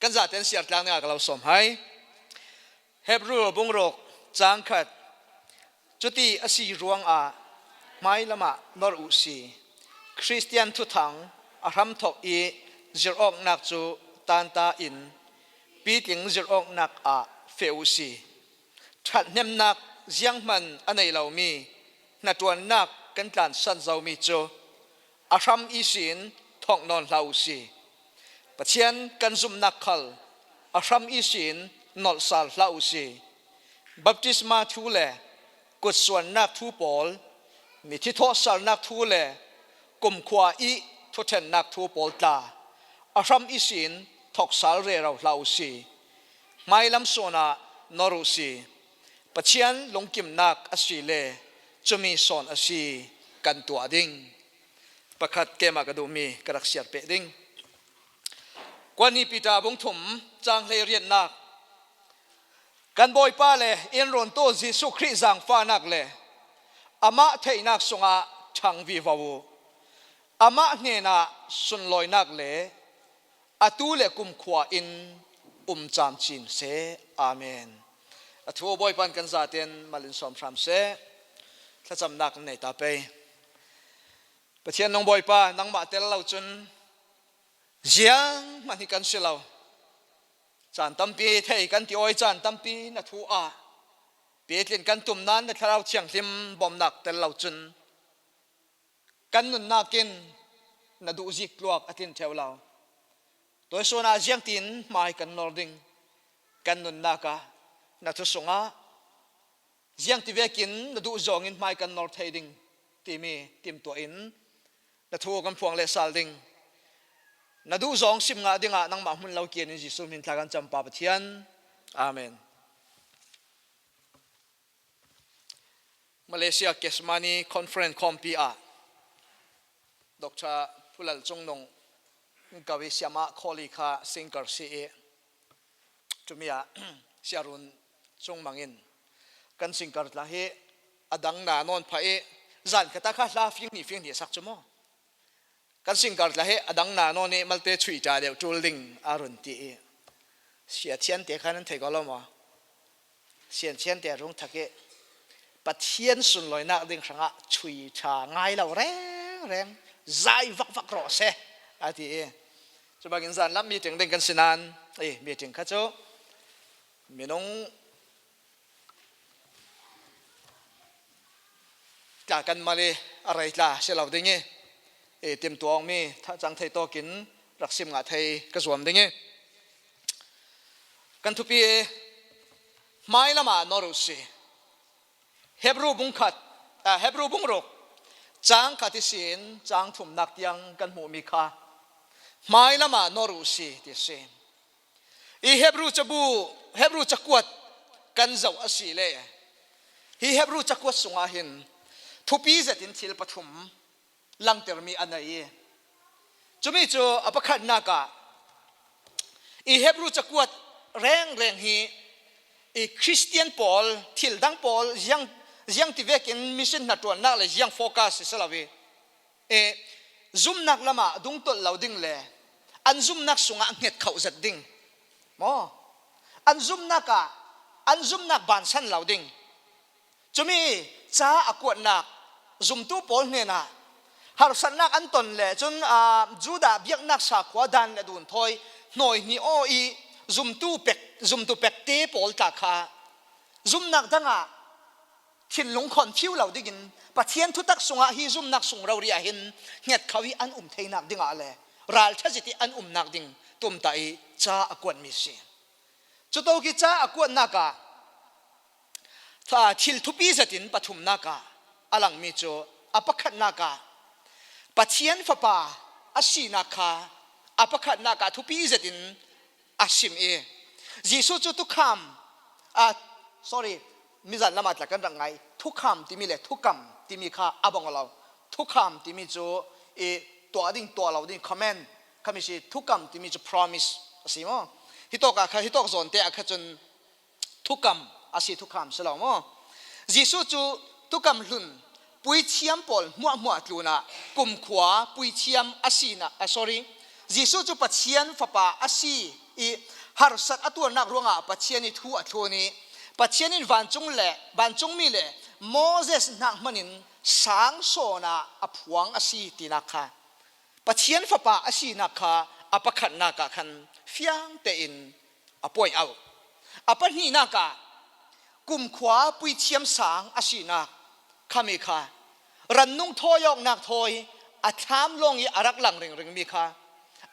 กันจะเต็นเสียร์ต่างเนี่ยกับเราสมให้เฮบรูบุงโรกจางขัดจุดที่อสีรวงไม่ละมานอรุสีคริสเตียนทุทังอารมณ์ทอกอีจิรอกนักจูตันตาอินปีติงจิรอกนักเฟอุสีทัดเนมนักยังมันอันไหนเรามีนัดวันนักกันการสันเจ้ามีจูอารมณ์อีสินทอกนอนเราสีปัจเจียนกันซุมนักขลอารมณ์อีสินนอลสาลเราสีบัพติศมาทูเลกุศลนักทูปอลมีที่ทอสาลนักทูเลกุมขวาอีทุเทนนักทูปอลตาอารมณ์อีสินทอกสาลเรเราเราสีไม่ลำโซนานอรุสีปัจเจียนลงกิมนักอสีเลจะมีสอนอสีกันตัวดิ้งประคัดเกมากระดูมีกระดักเสียดเปดิ้งกว่านี้ปีตาบงถมจางเลยเรียนนักกันบ่อยป้าเลยเอ็นรอนโตจิสุคริจังฟ้านักเลยอามาเทนักสงะชังวิวาวอามาเนน่ะสุนลอยนักเลยอาตูเลกุมขวาอินจามจินเสอาเมนอาทัวบ่อยปันกันซาเตียนมาลินสอมฟรามเสถ้าจำนักในตาไปประเทศน้องบ่อยป้านังมาเตลเราจนเจียงมันที่กันเสียเราจานตั้มปีเทกันที่อ้อยจานตั้มปีนัทัวเปียตินกันตุ่มนั้นนัทเราเชียงทิมบอมนักเตลเราจนกันนุนนักินนัดูจิกลวกอตินเทวเราตัวส่วนอาเจียงตินมาให้กันนอร์ดิงกันนุนนักนัทุสงะเจียงที่เวกินนัดูจงอินมาให้กันนอร์เทดิงทีมีทีมตัวอินนัทัวกันพวงเลสาลดิงนัดูจงสิมงาดิงนังมาหุ่นเราเกียนจิสุมินทากันจำปาปะเทียนอาเมนมาเลเซียเกสมานีคอนเฟรนซ์คอมพีดร.ผู้หลักจงนงกวิเซียมาคอลิคาสิงเกอร์ซีจุมีเสียรุนจงมังอินกันสิงเกอร์ละเฮอดังนานอนพายจันกตาข้าลาฟิงนี่สักชั่วโมงกันสิงเกอร์ละเฮอดังนานอนนี่มัลเตชุยจ่าเดียวจูลิงอารุนตีเสียเทียนเตะขันเทกอลมาเสียเทียนเตะรุงทักเกปัจเจียนสุนลอยนักดิ่งสังะชุยชาง่ายเราแรงใจวักรอเสอาทิจะบางอินสันรับมีถึงเด้งกันสินานมีถึงข้าเจ้ามีน้องจากกันมาเลยอะไรล่ะเสียเราดิ่งเตรียมตัวมีถ้าจังไทยโตกินรักสิมงาไทยกระสวมดิ่งกันทุปีไม่ละมานอรุสีเฮบรูบุงขัดเฮบรูบุงรกจางขัดสินจางถุมนักยังกันหมูมีค่าไม่ละมานอรุสีที่เซนอีเฮบรูจะบูเฮบรูจะกวดกันเจ้าอสีเล่ฮีเฮบรูจะกวดสงอาหินทุปีเจตินทิลปฐุมลังเตอร์มีอันไหนจุมีจูอปขัดนักอีเฮบรูจะกวดแรงฮีอีคริสเตียนปอลทิลดังปอลยังที่เวกินมิชชั่นนัดวันนักเลยยังโฟกัสสิลาวีซุมนักละมาดุงตลเราดิ่งเลยอันซุมนักสงะเงียดเขาจัดดิ่งมออันซุมนักบานสันเราดิ่งจะมีจ้าอากวดนักซุมตู้ปอลเนี่ยนะหากสันนักอันตนเลยจนจูดาเบียกนักสากวาดันเลยดุนทอยหน่อยนี่โออีซุมตู้เป็กเตปอลตาคาซุมนักดังทินลงคนฟิวเราได้ยินปะเทียนทุตักสงะฮิซุมนักสงเราเรียหินเงียดเขาวิอันเทนักดิ่งอะไรรัลทัศติอันนักดิ่งตุ่มตาจ้าอากวนมิเสียจุดโตกิจ้าอากวนนักถ้าทิลทุปีจัดินปฐุมนักอลังมิโจอปขัดนักปะเทียนฟ้าป่าอาศีนักอปขัดนักทุปีจัดินอาชิมจิสุจุทุกคำsorryมิจันละมาจากกันรังไงทุกคำที่มีเลยทุกคำที่มีค่าอับองเราทุกคำที่มีจูตัวดิ่งตัวเราดิ่งคอมเมนต์คำนี้ทุกคำที่มีจู promise สิมั้งฮิโตกะฮิโตกสอนเตะจนทุกคำอาศัยทุกคำสลามจิสุจูทุกคำลุ่นปุยเชียมปอลมัวตุนะกุมขวาปุยเชียมอาศีนะsorryจิสุจูปัจเจียนฟ้าป่าอาศี i har sat atur nak ruanga pathian i thu athoni pathian in van chung mi le Moses nak manin sang sona aphuang asi tinakha pathian fapa asi nakha apakhat naka khan fiang te in apoi au apani naka kum khwa pui chiam sang asi nak khami kha rannung thoyok nak thoi atham long i arak lang ring mi kha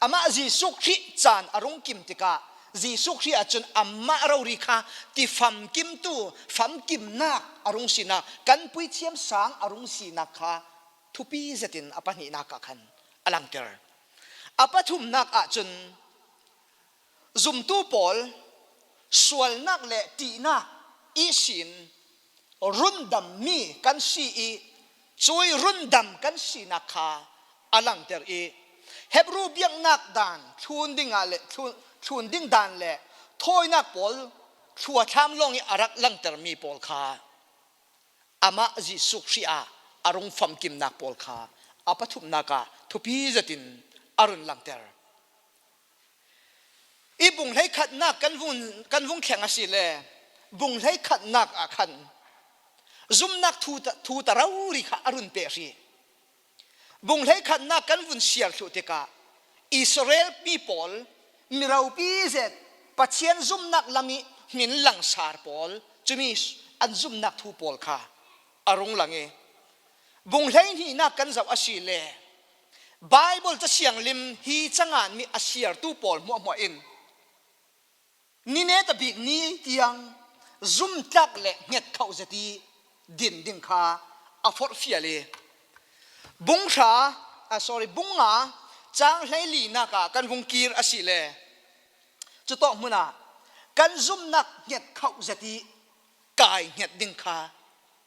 ama Jisu Khri chan arung kim tika Jisu Khri achun amma rauri kha ti fam kim tu fam kim nak arung sina kan pui chiam sang arung sina kha thupi zatin apani naka khan alang ter apathum nak achun zum tu pol sual nak le ti na isin rundam mi kan si i chui rundam kan si na kha alang ter i Hebrew biang nak dan thun ding dan le thoi nak pol thua tham long i arak lang ter mi pol kha ama Jisu Khri a arung fam kim nak pol kha apathum naka thupi zatin arun lang ter i bung lei khat nak kan vung kheng asi le bung lei khat nak a khan zum nak thu ta rauri kha arun pe ri bung lei khat nak kan vun siar thu te ka Israel people mirau pi zet pathian zum nak lami min lang sar pol chumi an zum nak thu pol kha arung lange bung lei ni nak kan zau asi le Bible ta siang lim hi changan mi asiar tu pol mo in ni ne ta big ni tiang zum tak le nget khau zati din ding kha afor fiale bunga chang hlei li na ka kan vung kir asile chu to muna kan zum nak nget khau zati kai nget ding kha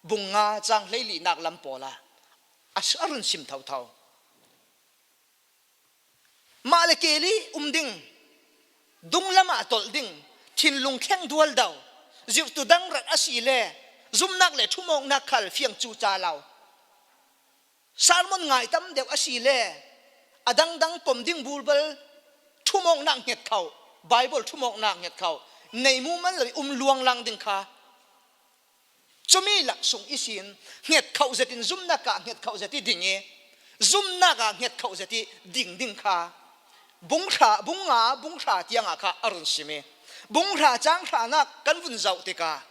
bunga chang hlei li nak lam pola asarun sim thau malekeli umding dung lama tol ding thin lung kheng dual daw ziu tu dang rat asile zum nak le thumong nak khal fiang chu cha law salmon ngai tam deu asile adang dang pom ding bulbal thumong nak nget khau Bible thumong nak nget khau nei mu man le luang lang ding kha chumi lak sung isin nget khau zatin zum naka nget khau zati dinge zum naka nget khau zati ding kha bunga tianga kha arun sime bungra chang kha na kan vun zau te ka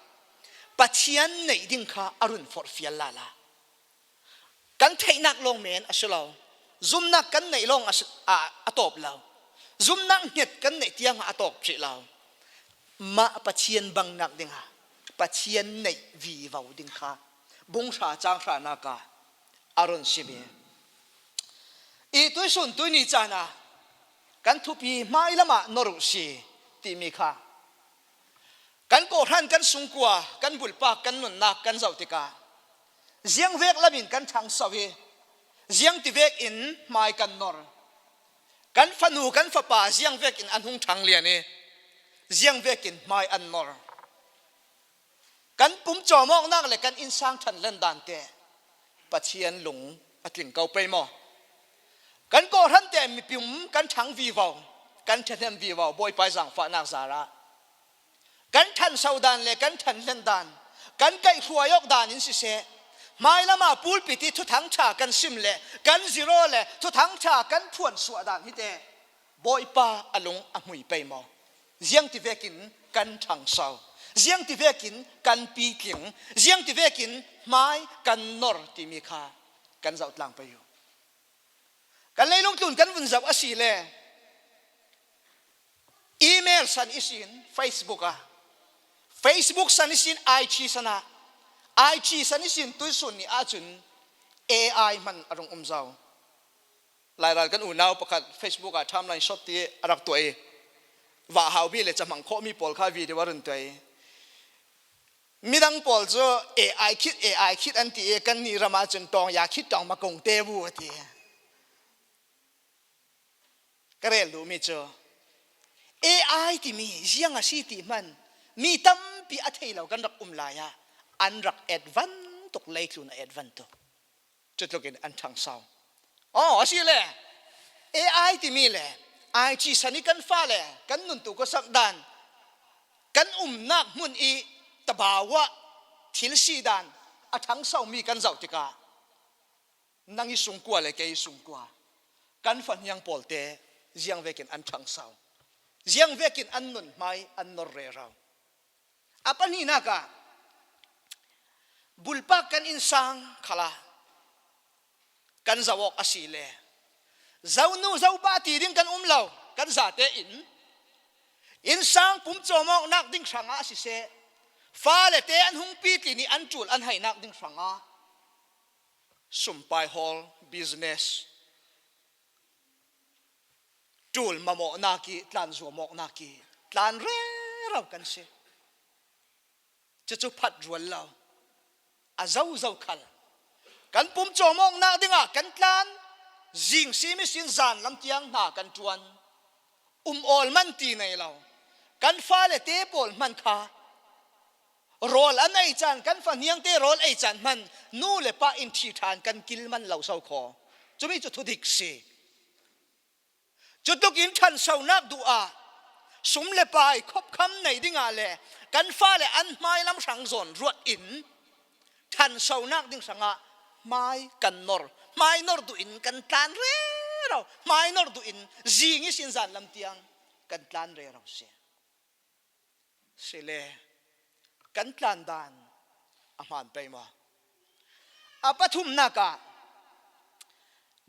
pathian nei ding kha arun for fial la kan thei nak long men asulaw zum nak kan nei long atop law zum nak nget kan nei tianga atop chi law ma pathian bang nak ding ha pathian nei vi vau ding kha bungra chang kha na ka arun sime e toi sun toi ni chana kan thupi mai lama noru si ti mi kha kan ko than kan sungkwa kan bulpa kan nun nak kan zautika ziang vek lamin kan thang sawi ziang ti vek in mai kan nor kan fanu kan fapa ziang vek in anhung thang liani ziang vek in mai an nor kan pum chomok nak le kan insang than len dan te pathian lung atling kau pe mo kan ko than te mi pum kan thang vi vau kan them vi vau boy pai sang fa nak zara kan than saudan le kan than len dan kan kai khuayok dan in si se mai lama pul piti thu thang cha kan sim le kan zero le thu thang cha kan phuan suwa dan hi te boy pa alung amui pe mo ziang ti vekin kan thang sau ziang ti vekin kan pi king ziang ti vekin mai kan nor ti mi kha kan zau tlang pe yu kan leilung tun kan vun zau asi le email san isin Facebook san isin IG sana IG san isin tu sun ni achun AI man arong umzau lai kan unaw pakat Facebook a timeline shot ti arak to e wa haw bi le chamang kho mi pol kha video warun to e midang pol zo AI kit anti e kan ni rama chun tong ya khit tong ma kong te bu ti karel du mi cho AI ti mi ziang a si ti man mi tam pi a thei lo kan rak la ya an rak advan tok lai tlu na advan to chutlokin an thang saw asi le AI ti mi le ai chi sani kan fa le kan nun tu ko sak dan kan nak mun i tabawa thil si dan athang sau mi kan zau tika nangi sungkwa le ke sungkwa kan fan yang polte jiang vekin an thang sau jiang vekin an nun mai an nor re raw apani na ka bulpa kan insang khala kan zawok asile zaunu zau ba ti ding kan umlaw kan zate insang pum chomok nak ding sanga si se fa le te an hung pi ti ni an chul an hai nak ding sanga sumpai hall business chul mamo na ki tlan zo mok na ki tlan re raw kan se chu phat rual law a zau khal kan pum chomok na dinga kan tlan jing simi sin zan lam tiang na kan tuan ol man ti nei law kan fa le te pol man kha rol an ai chan kan fa niang te rol ai chan man nu le pa in thi than kan kil man law sau kho chumi chu thudik si chu tuk in than sau nak du a sum le pai khop kham nei dinga le kan fa le an mai lam sang zon ruat in than sau nak ding sanga mai kan nor du in kan tlan re raw mai nor du in jingi sin zan lam tiang kan tlan re raw se le kan tlan dan aman pe ma apathum naka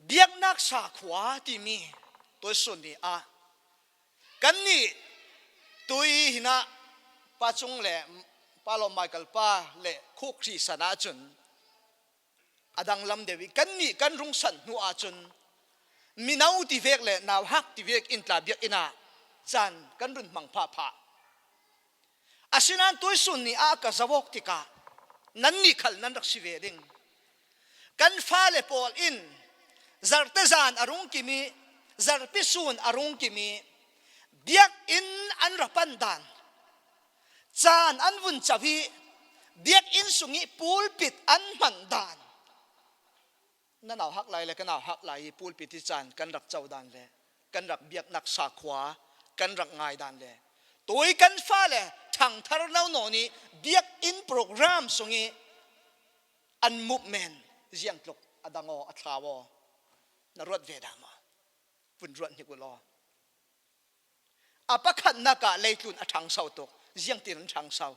biak nak sa khwa ti mi toy sun ni a kan ni tui hina pa chung le palo michael pa le khuk thi sana chun adang lam dewi kan ni kan rung san nu a chun minau ti vek le naw hak ti vek in tla biak ina chan kan run mang pha asinan toy sun ni a ka zawok tika nan ni khal nan rak si ve ding kan fa le pol in zartezan arung kimi zarpisun arung kimi biak in an rapan dan chan an vun chavi biak in sungi pulpit an man dan nanaw hak lai le kanaw hak lai pulpit ti chan kan rak chau dan le kan rak biak nak sa khwa kan rak ngai dan le toy kan fa le thang thar nau no ni biak in program sungi an movement jiang tlok adango athawo na rot ve da ma pun rot ni ko lo apakhat naka leitlun athang sau tok jiang tin thang sau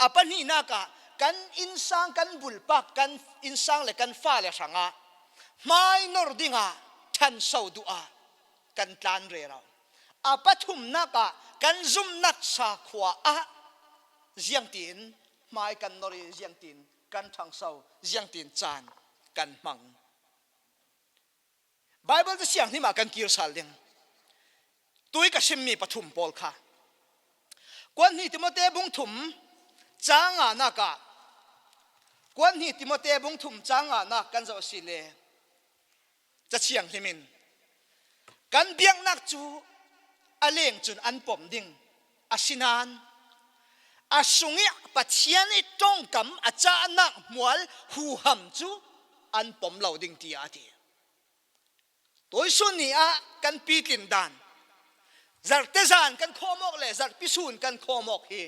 apani naka kan insang kan bulpak kan insang le kan fa le sanga mai nor dinga than sau du a kan tlan re raw apathum naka kan zum nak sa khwa a jiang tin mai kan nori jiang tin kan thang sau jiang tin chan kan mang bible ta siang ni ma kan kir sal ding tui ka simmi pathum pol kha kwan ni timote bung thum changa naka kwan ni timote bung thum changa na kan zo sile cha chiang himin kan biang nak chu aleng chun an pom ding asinan asungi pathian i tong kam acha nak mual hu ham chu an pom lo ding ti ati toy sun ni a kan pitin dan zartezan kan khomok le zar pisun kan khomok hi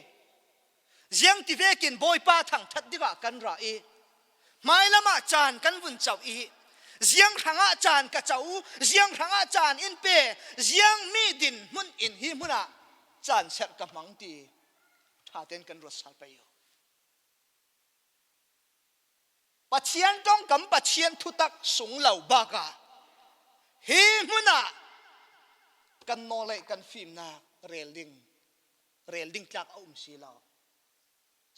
jiang ti vekin boy pa thang that diga kan ra e mai lama chan kan vun chau i jiang thanga chan ka chau jiang thanga chan in pe jiang mi din mun in hi muna chan ser ka mang ti tha ten kan ro sal pa yo pathian tong kam pathian thu tak sung lau ba ka hi muna kan no le kan film na reelding tlak si law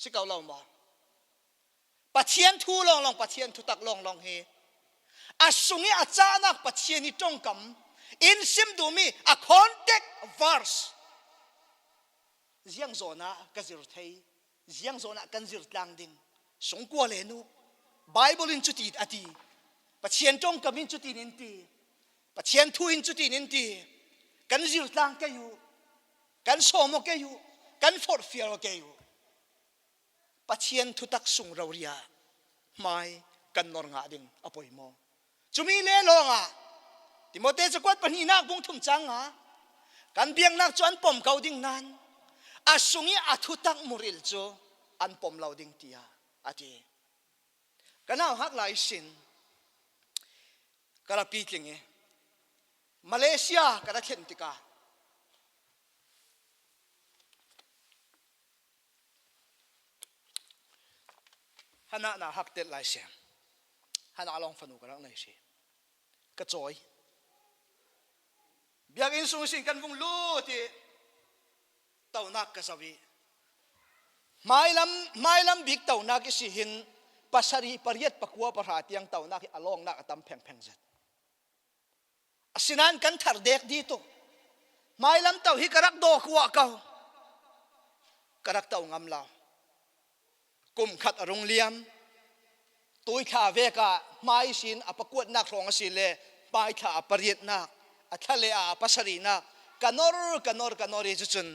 si kaw law ma pathian thu long pathian thu tak long he asungi achanak pathian ni tong kam in sim du mi a contact verse jiang zona ka zir thei jiang zona kan zir tlang ding sung kwa le nu bible in chuti ati pathian tong kam in chuti nin ti pathian thu in chuti nin ti kan zir tlang ke yu kan somo ke yu kan for fear ke yu pathian thu tak sung rawria mai kan nor nga ding apoi mo chumi le lo nga timote chakwat pani nak bung thum chang nga กันเบียงนักจวนปมเกาดิ่งนั้นอาสุงีอาทุตักมุริลโจอันปมเหล่าดิ่งเตียอาจีกันเอาฮักหลายสินกระปีกิงเงมาเลเซียกระเข็นติกาฮันน่าฮักเต็ดหลายเสียงฮันน่าลองฟันูกันรักในสิกระจอยเบียกอินสูงสิงกันวงลู่ที่เต่านักกษวีไม่ลำบิ๊กเต่านักสิหินปัสรีปริยัตปะกัวปะหาเตียงเต่านักอลองนักตำแพงจัดสินันกันถัดเด็กดีตุไม่ลำเต่าฮิกรักโดกัวเก่ากรักเต่างำลาวกุมขัดอรุณเลียมตุยขาเวกาไม่สินอปกวดนักรองสิเลไปขาปริยัตนักอัทะเลอาปัสรีนักกันนอร์จุน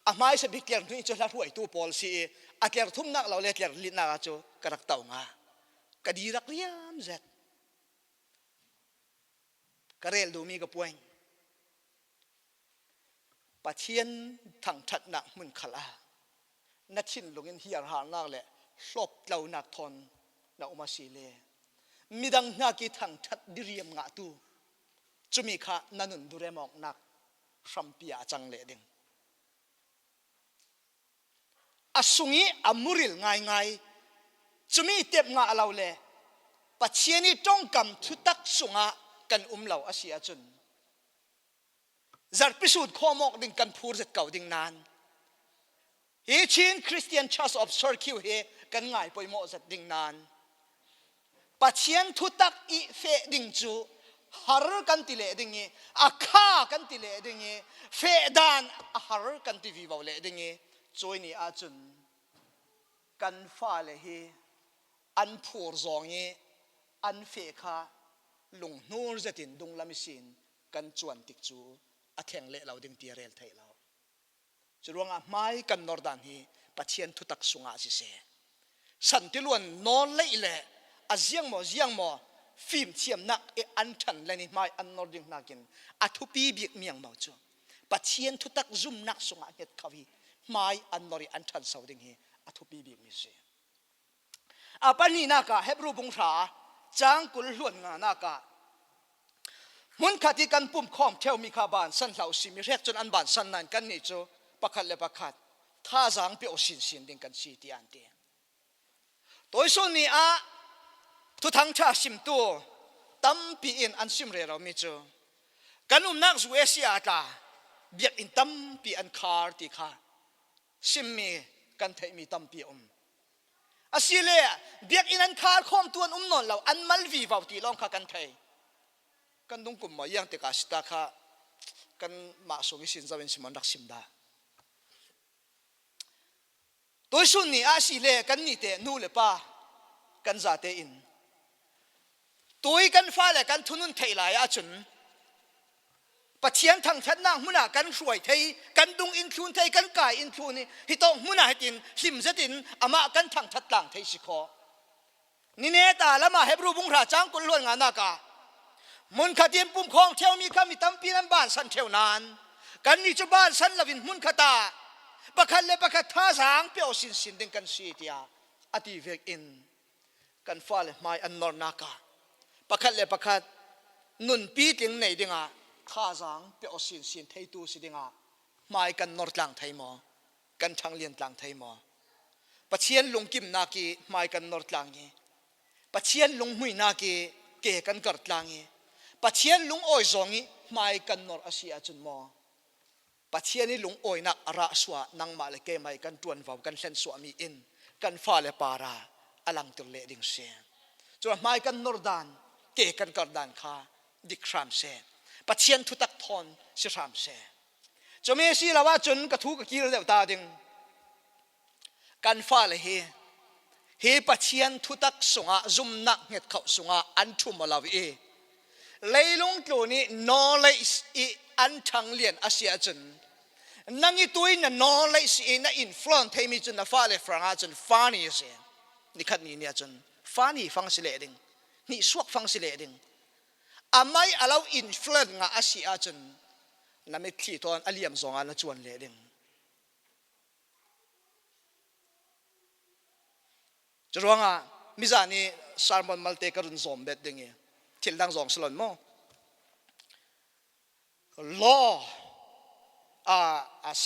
อาไม่ใช่บิกเลียร์นี่จะละรวยตัวพอลซีอาเลียร์ทุ่มนักเราเลียร์ลินนักจูกระดักเต่างากระดีรักเลียมเจ็ดกระเรลดูมีกระป่วยปะเทียนทั้งชัดหนักมุนขลานัดชินลงอินเฮียร์หานักแหละชอบเล่านักทนนักอุมาสีเลมีดังนักกีทั้งชัดดิเรียมงาตูจุมีข้านันุนดูเรมอกนักสัมปีอาจังเลดิงอาสุงีอามุริลง่ายจุมีเต็บงาเราเลยปัจเจนี่จ้องกำทุตักสุงากันเราอาเซียจุนจัดพิสูจน์ข้อมอกดิ่งกันพูดเสร็จเก่าดิ่งนานเฮชินคริสเตียนชัสออฟเซอร์คิวเฮกันง่ายไปหมดเสร็จดิ่งนานปัจเจนทุตักอีเฟดิ่งจูฮาร์กันติเลดิ่งเงอาข้ากันติเลดิ่งเงเฟดานฮาร์กันติวิวเลดิ่งเงจอยนี่อาจุนกันฟ้าเลยเฮอันพูดจงเงอันเฟค่าลงนูร์จะตินดงลามิสินกันจวนติกจูอาเทงเละเราดึงตีเรลไทยเราจะรวงอ่ะไม่กันนอร์ดันฮีปัจเจียนทุตักสุงอาสิเสสันติล้วนนอนเละเละอาเจียงโมฟิล์มเทียมนักอันฉันเลยนี่ไม่อันนอร์ดิงนักินอาทุปีบิกเมียงเมาจูปัจเจียนทุตักซุ่มนักสุงอาเน็ตขวีไม่อันนอริอันฉันสาวดึงฮีอาทุปีบิกมิเสอาปันนี้นักะเฮบรูบุงราจางกุลล้วนงานักะมุนขัดที่กันปุ่มข้อมเทวมีขาบานสันเหล่าสิมีเรียกจนอันบานสันนันกันนี่จูประคัดและประคัดท่าจางเปียวสินดิ่งกันสีที่อันเดียตัวส่วนนี้ทุทั้งชาสิมตัวตั้มปีอินอันสิมเรเรามีจูกันนักจูเอเชียตาเบียกอินตั้มปีอันคาร์ติค่ะสิมมีกันเทมีตั้มปีอาศัยเลยเบียกอินันคาร์ข้อมตัวนนนเราอันมัลวีวาวตีลองข้ากันไทยกันดุงกุมมายังติกาสตาข้ากันมาส่งสินจะเป็นสิมันรักสิมดาตัวสุนีอาศัยเลยกันนี่เตนูเลป้ากันจะเตอินตัวกันฟ้าเลยกันทุนุนไทยลายอาจุนปัจเจียนทางชัดนั่งมุนากันสวยไทยกันดุงอินทุนไทยกันกายอินทุนนี่ฮิตองมุนาฮิตินหิมเสตินอามากันทางชัดหลังไทยสิขอนี่เนตาละมาเฮบรูบุงราจังกุลล้วนงานากามุนขัดเตียนปุ่มคองเที่ยวมีคำมีตั้มปีนันบ้านสันเที่ยวนานกันนี่จะบ้านสันละวินมุนขัดตาประคันเลประคัดท่าสางเปียวสินดึงกันสีเตียอดีเวกอินกันฟ้าเลยไม่อันนอร์นากาประคันเลประคัดนุนปีติงไหนดิงาท่าจางเปียวสินไทยตูสิดิงาไม่กันนอร์ตลังไทยมอกันทางเลียนตลังไทยมอปัจเจียนลงกิมนากีไม่กันนอร์ตลังงี้ปัจเจียนลงหุยนากีเกกันกัดตลังงี้ปัจเจียนลงอ้อยจงงี้ไม่กันนอร์อาเซียจุนมอปัจเจียนนี่ลงอ้อยนักอาราสวานังมาเลเกไม่กันตวนวาวกันเซนสวามีอินกันฟ้าเลปาราอลังตุเลดิงเซจนไม่กันนอร์ดานเกกันกัดดานข้าดิครามเซปัจเจียนทุตักทอนสิรามเซจะไม่สิละว่าจนกระทุกกิเลวตาดิงกันฟ้าเลยเฮปัจเจียนทุตักสงะซุมนักเง็ดเขาสงะอันทุมมาลาวีเลยลงตัวนี้นอเลยอีอันทางเลียนอาเซียจนนั่งอีตัวนี้นอเลยอีน่าอินฟลูเอนซ์ให้มีจนน่าฟ้าเลยฟรังอาจนฟ้านี่เสียนี่ขัดนี่เนี่ยจนฟ้านี่ฟังสิเลดิงนี่สวกฟังสิเลดิงอาไม่เอาอินฟลูเอนซ์งาอาเซียจน นั่นไม่ที่ตอนอเลียมสองอันละจวนเลยเด้งจะร้องอ่ะมิจานี่สารมันมัลเตกรุนซอมเบ็ดเด้งเงี้ยที่ดังสองสลอนมั้ง law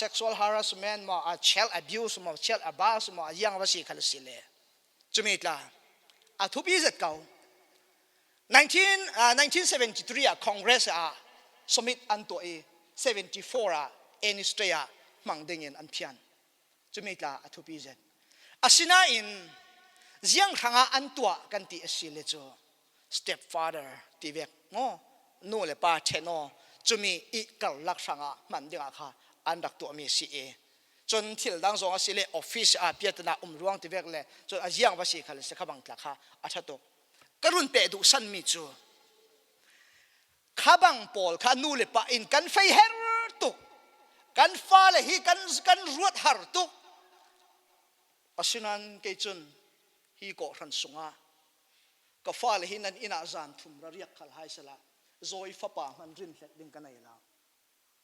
sexual harassment มา child abuse มา child abuse มายังว่าสิขันสิเลจุมิตละทุบีเจ็ดเก่า1973 Congress submit อันตัว74 Australia มังเด้งเงินอันเพียนจุมิตละทุบีเจ็ดสินะอินยังทางอันตัวกันที่สิเลจู stepfather ที่เวกนู่นเลยป้าเชโนจุมีอีกลักษณะมันเดียวกันอันดักตัวมีสิจนที่ดังสองสิเลออฟฟิศเปียตนาร่วงที่เวกเลยจนยังว่าสิเขาเลยขบังตะค่ะอาชัดตัวกรุณเปดูสันมิจูขบังปอลขานูเลปะอินกันไฟเฮร์ตุกันฟ้าเลยฮีกันรวดฮาร์ตุอาศินันเกจุนฮีก่อรันสุงาก็ฟ้าเลยฮีนันอินาจานทุมระเรียกขลายสละZoi fapa man rin hlet ding kanai la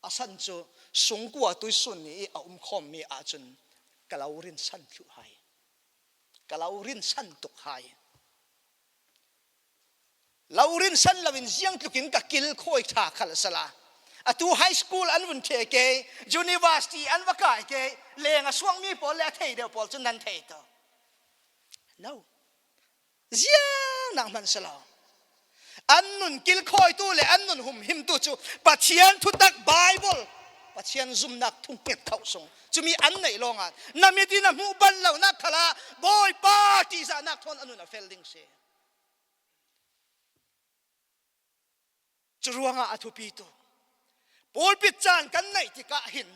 asan chu sungkua tui sun ni khom mi a chun kalaurin san thu hai kalaurin san tuk hai laurin san lawin ziang tukin ka kil khoi tha khal sala atu high school an vun the ke university an wakai ke lenga suang mi pol le thei de pol chun nan thei to no ziang nang man salaอันนุนกิลคอยตู้เลยอันนุนหุ่มหิมตู้จูปัจเจียนทุตักไบเบิลปัจเจียนซุ่มนักทุ่งเก็บเท่าสงจะมีอันไหนลองอ่ะนามีที่น้ำหูบันเหล่านักขลาบอยปาตีสานักทนอันนุนเฟลดิงเซ่จะรวงอ่ะทุปีตัวปูลปิดจานกันไหนที่กะหิน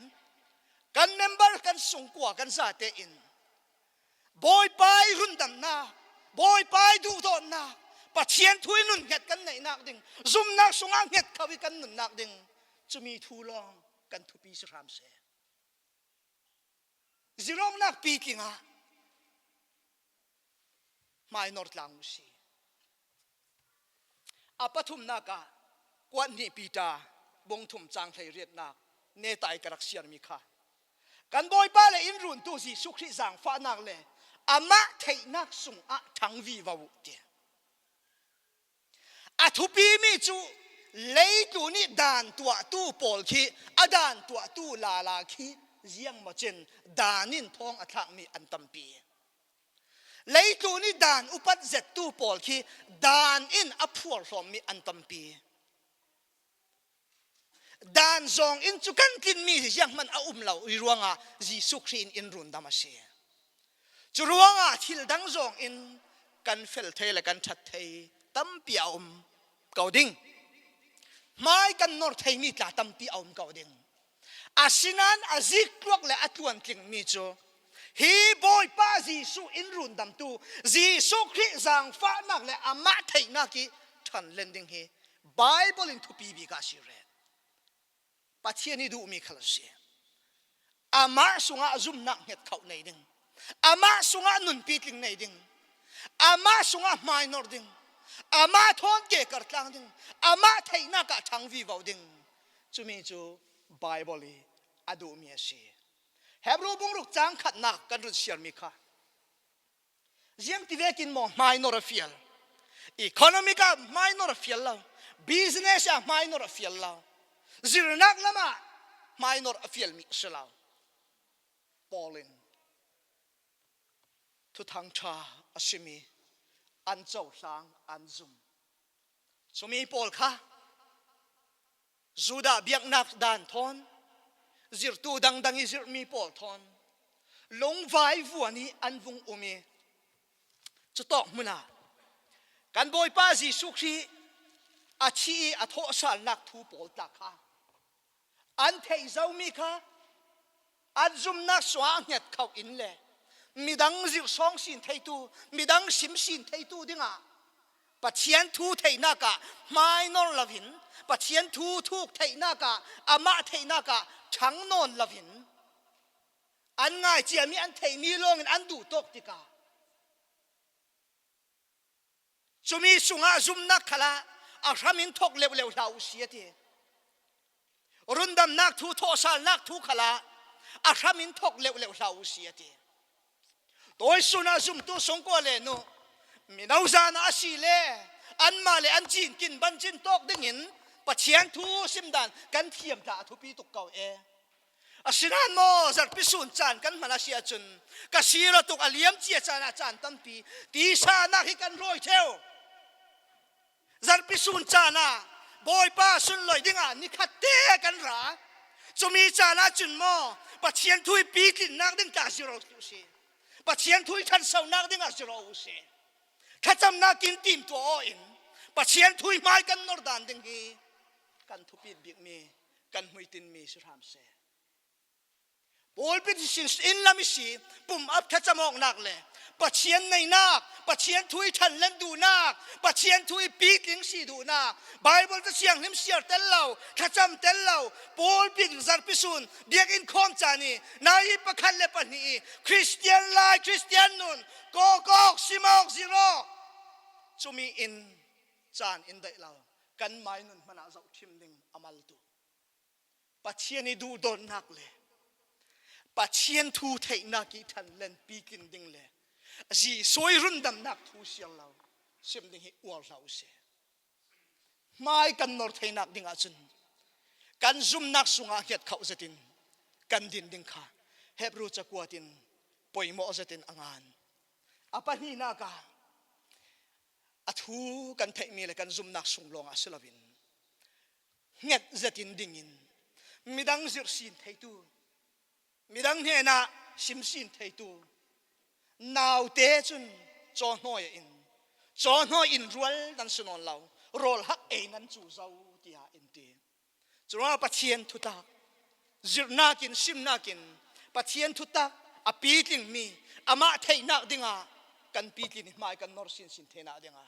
กันเมมเบอร์กันส่งกว่ากันซาเตอินบอยไปรุ่นดำนาบอยไปดูตอนนาปัจเจียนทุยนุนเห็ดกันไหนนักดิ่งซุ่มนักสงางเห็ดเขาวิกันนุนนักดิ่งจะมีทูลองกันทุปีสรามเสจิรองนักปีกิงอ่ะไม่นอร์ทลางมุสีอาปทุมนักอ่ะกวนนี่ปีตาบงทุมจางไทยเรียดนักเนตายกระเสียนมีค่ะกันบอยป้าเลยอินรุนตัวสีสุขีจางฟ้านักเลยอามะไทยนักสงอ่ะทั้งวีวาวเดียทุปีมีจูเลยตัวนี้ด่านตัวตู้ปอลขี้ด่านตัวตู้ลาลาขี้ยังมาเจนด่านินทองอัฐมีอันตัมปีเลยตัวนี้ด่านอุปัตเจตู้ปอลขี้ด่านอินอัพวอร์ฟอมมีอันตัมปีด่านซองอินจุกันกินมียังมันเอาเหล่าอีรวงอ่ะจีสุขรีนอินรุนดามาเสียจุรวงอ่ะทิลดังซองอินกันเฟลเทและกันชัดเทตั้มปีเอาเกาดิ่งไม่กันนอร์ไทยมีตาตั้มปีเอาเกาดิ่งอาศินันอาซิกลวกและอัตวันกลิ่งมีจูฮีบอยป้าจีสุอินรุนดำตูจีสุคริสังฟ้านักและอามาไทยนักที่ทันเลนดิ้งฮีไบเบิลอินทุปีบีกาสิเรปัจเจนี่ดูมีขลังเสียอามาสุงอาจุมนักเห็ดเขาในดิ้งอามาสุงอานุนปีกลิ่งในดิ้งอามาสุงอาไมนอร์ดิ้งอามาทอนเกกัดลังดิ้งอามาไทยนักทั้งวิวดิ้งจุมีจูไบเบิลอดูมีเสียเฮบรูบงรุกจางขัดนักกันรุนเสียมีค่ะยังที่เวกินมองไม่นอร์ฟิลอีโคโนมิกาไม่นอร์ฟิลแล้วบิสเนสไม่นอร์ฟิลแล้วจิรนักละมาไม่นอร์ฟิลมิสลาวปอลินทุทางชาอสิมีอันเจ้าสางอันซุมสมีปอลค่ะจูดาเบียกนักดานทอนจิรตูดังอีจิรมีปอลทอนลงไว้วัวนี้อันวงอุมีจะตอกมุนากันบอยป้าจีสุขีอาชีอาทอสารนักทูปอลตาค่ะอันเทยเจ้ามีค่ะอันซุมนักสว่างเห็ดเขาอินเลยมีดังจิรสองสินเทตูมีดังสิมสินเทตูดิ้งอ่ะปัจเจียนทูเทนักะไม่นอนลาวินปัจเจียนทูทุกเทนักะอามาเทนักะทั้งนอนลาวินอันง่ายเจียมีอันเทมีลงอันดูตกติกาจุมีสุงาซุมนักขละอารามินทกเลวเลวลาวเสียที รุนดำนักทูโทสานักทูขลาอาคามินทกเลวเลวลาวเสียทีตัวสุนัขซุ่มตัวสงกัวเลนุมีนาวจานาสีเลอันมาเลอันจีนกินบันจินตกดึงหินปัจเจียนทูสิมดันกันเทียมตาทุปีตุกเก่าอาศินันโมจัดพิสูจน์จานกันมาเลเซียจุนกษีรตุกอเลียมเจียจานาจานตั้มปีตีสานักให้กันรอยเทวจัดพิสูจน์จานาบอยป้าสุนลอยดิ่งนิคัดเตะกันหราจะมีจานาจุนโมปัจเจียนทุยปีกินนักดึงกาศิรตุสีปัจเจียนทุยทันเสานักดึงกาศิรตุสีข้าจำนักกินทีมตัวอินปัจเจียนทุยไม้กันนอร์ดันดึงฮีกันทุปีบิกมีกันมุยตินมีสุรามเสบอลเป็นสิ่งอินลามิสีปุ่มอับข้าจำมองนักเลยปัจเจียนในนักปัจเจียนทุยทันเล่นดูนักปัจเจียนทุยปีกิงสีดูนักไบเบิลจะเสียงหิมเสียเตลเลาข้าจำเตลเลาบอลเป็นจัดพิสูจน์เดียกอินคอมจานีนายประคันเลปนีคริสเตียนไลคริสเตียนนุนโกโก้ซิมอกซิโรจะมีอินจานอินได้เรากันไม่นุนมันอาจจะทิมดึงอามัลตุปัจเจียนดูโดนนักเลยปัจเจียนทูเทนักอีทันเล่นปีกินดึงเลยจีสวยรุ่นดำนักทูเสียเราเสียมดึงให้อวดเราเสียไม่กันนอร์เทนักดึงอาจุนกันซุ่มนักสุงอาเกียดเขาจะตินกันดินดึงขาเฮบรูจะกวาดินปอยโมจะตินอ่างอาปนีนักอัทูกันเทมีเลยกันซุ่มนักสุงลงอาสลาวินเงียดจะตินดิ่งินมิดังจิรสินเทตูมีดังเฮน่ะสิมสินเทตูนาวเตจุนจอน้อยอินรัวนั่นสนนเราโรลฮักนั้นจูเจ้าที่หาอินตีจนว่าปัจเจียนทุตักจิรนากินสิมนากินปัจเจียนทุตักอปีกินมีอามาเทนักดิ่งกันปีกินไม่กันนอร์สินเทนักดิ่ง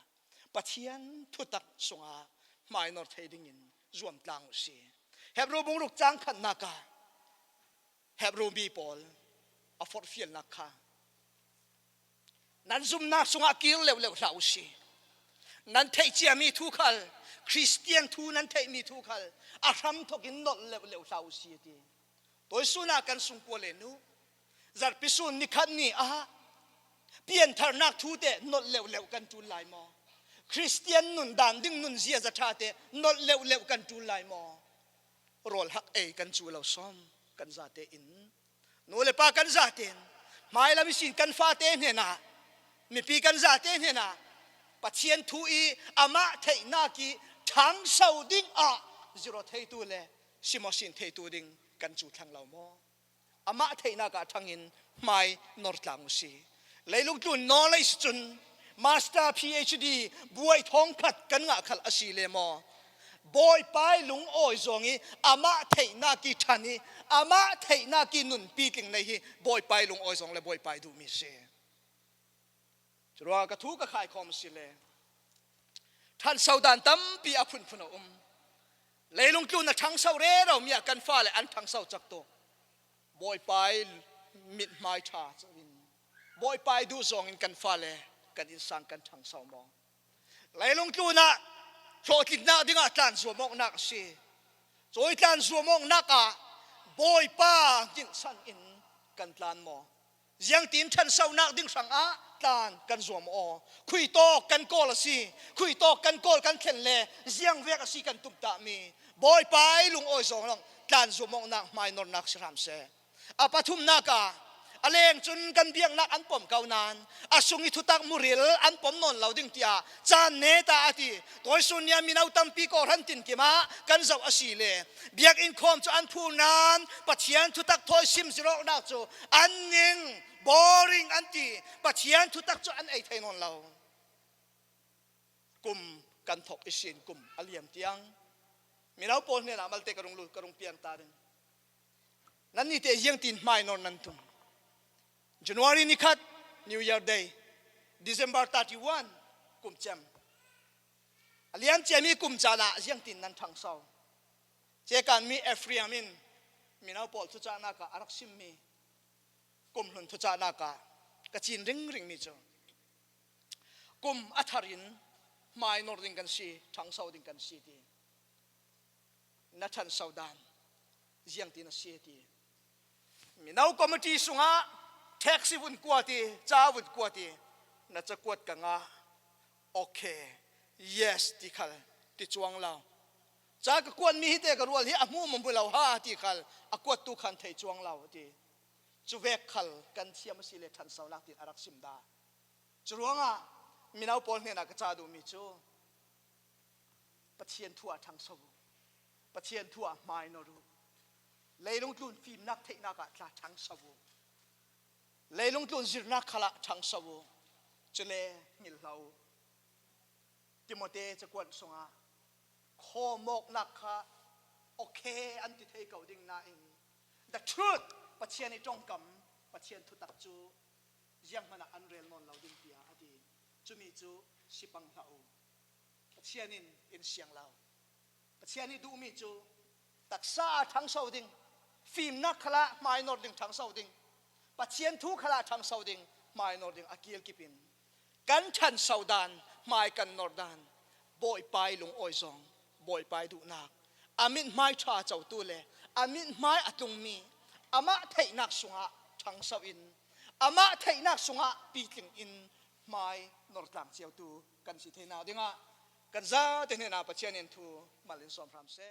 ปัจเจียนทุตักสงไม่นอร์เทดิ่งินรวมกลางอุสีเฮบรูบุงลุกจังขันนักเฮบรูบีปอลอฟอร์ฟิลนักค่ะนั้นซุ่มนักสงฆ์กิลเลวเราสินั้นเทเจียมีทุกขัลคริสเตียนทูนั้นเทมีทุกขัลอารัมทกินนอเลวเราสิทีตัวสุนัขกันสุงกัวเลนูจัดพิสูจน์นิคันนี่เปลี่ยนทางนักทูเตนอเลวกันจูไลมอคริสเตียนนุนดันดิ้งนุนเสียจะชาเตนอเลวกันจูไลมอโรลฮักกันจูเราซ้อมกันซาเตอินโนเลปากันซาเตนไม่ละมิสินกันฟาเตนเฮนะมีปีกันซาเตนเฮนะปัจเจียนทูอีอามาเทนากีทั้งเสาดิ้งจิโรเทตูเลซิมอสินเทตูดิ้งกันจูทั้งเราโมอามาเทนากาทั้งอินไม่นอร์ตามุสีเลยลุกจุนนอเลสจุนมาสเตอร์ PhD บวยทองขัดกันงะขัดอาศิเลโมบอยไปลุงโอยจงอีอามาเทนากีทันีอามาเทนากีนุนปีกิงในฮีบอยไปลุงโอยจงเลยบอยไปดูมิเซจรวากระทุกกระขายคอมสิเลท่านสาวดานตั้มปีอาพุนพุนเลยลุงจุนนะทั้งสาวเร่เรามีกันฟ้าเลยอันทั้งสาวจักโตบอยไปมิดไม้ชาจวินบอยไปดูจงอินกันฟ้าเลยกันอินสังกันทั้งสาวมองเลยลุงจุนนะโชตินาดิ่งอาจารย์สวมองนักสิโจยจารย์สวมองนักบอยป้าจินสันอินกันตานมอยังตีนฉันเศร้านักดิ่งสังตานกันสวมคุยโตกันโกลสิคุยโตกันโกลกันเข็นเลยังเวกสิกันตุบตามีบอยไปลุงโอยสองลงจารย์สวมองนักไม่นอนนักสรามเสอปทุมนักอเลงจุนกันเบียงนักอันปมเกานานอาสุงิทุตักมุริลอันปมนนเหล่าดิ่งเตียจานเนตาอติตัวสุนยามินาวตัมปีโกรันตินกิมากันเจ้าอาศิเลเบียกอินคอมจูอันพูนานปัจเจียนทุตักทอยซิมสิโรนักจูอันนิงบอริงอันตีปัจเจียนทุตักจูอันไอไทยนนเหล่ากุมกันถกอิสินกุมอเลียมเตียงมินาวปนเนี่ยนะมัลเตกรุงลุกรุงเปียนตาดึงนั่นนี่เตยังตินไม่นนนันตุมJanuary nikat New Year Day December 31 kum chem alian chemi kum chana jiang tin nan thang sau che kan mi Ephraim minau pol thu chana ka arak sim mi kum hun thu chana ka chin ring mi cho kum atharin mai nor ding kan si thang sau ding kan si ti na than sau dan ziang tin a se ti mi nau committee sunga taxi vun kwati cha vun kwati na cha kwat ka nga okay yes ti khal ti chuang lao cha ka kwat mi hi te ka rual hi amu mum bulau ha ti khal akwat tu khan thei chuang lao ti chu vek khal kan thiam si le than saw lak tin arak sim da churuanga mi nau pol ne na ka cha du mi chu pathian thua thang saw pathian thua mai no ru leilung tlun phim nak thei na ka tla thang saw leilung tlun zir nak khala thang saw chule ngil lau timote chakwat songa kho mok nak kha okay an ti thei kau ding na in the truth pathian I tong kam pathian thu tak chu yang mana an rel non lau ding pia ati chumi chu sipang lau pathian in siang lau pathian I du mi chu taksa thang sau ding phim nak khala minor ding thang sau ding pathian thu khala thang sau ding minor ding akil kipin kan than saudan mai kan nordan boy pai lung oi zong boy pai du nak amin mai tha chau tu le amin mai atung mi ama thei nak sunga thang sau in ama thei nak sunga pitling in mai nortang chiao tu kan si thei na dinga kan za te ne na pathian in thu malin som phram se